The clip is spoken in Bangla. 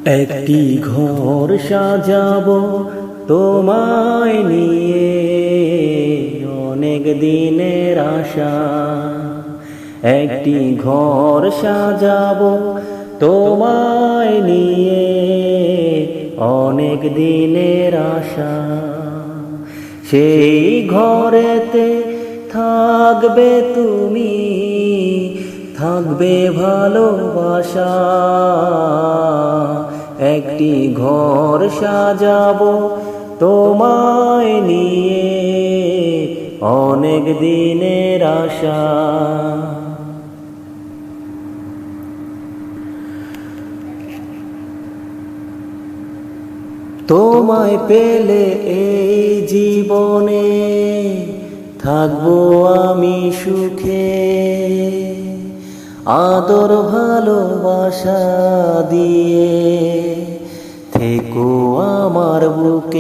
একটি ঘর সাজাবো তোমায় নিয়ে, অনেক দিনের আশা। একটি ঘর সাজাবো তোমায় নিয়ে, অনেক দিনের আশা। সেই ঘরেতে থাকবে তুমি, থাকবে ভালোবাসা। একটি ঘর সাজাবো তোমায় নিয়ে, অনেক দিনের আশা। তোমায় পেলে এই জীবনে থাকবো আমি সুখে, আদর ভালোবাসা দিয়ে থেকো আমার বুকে।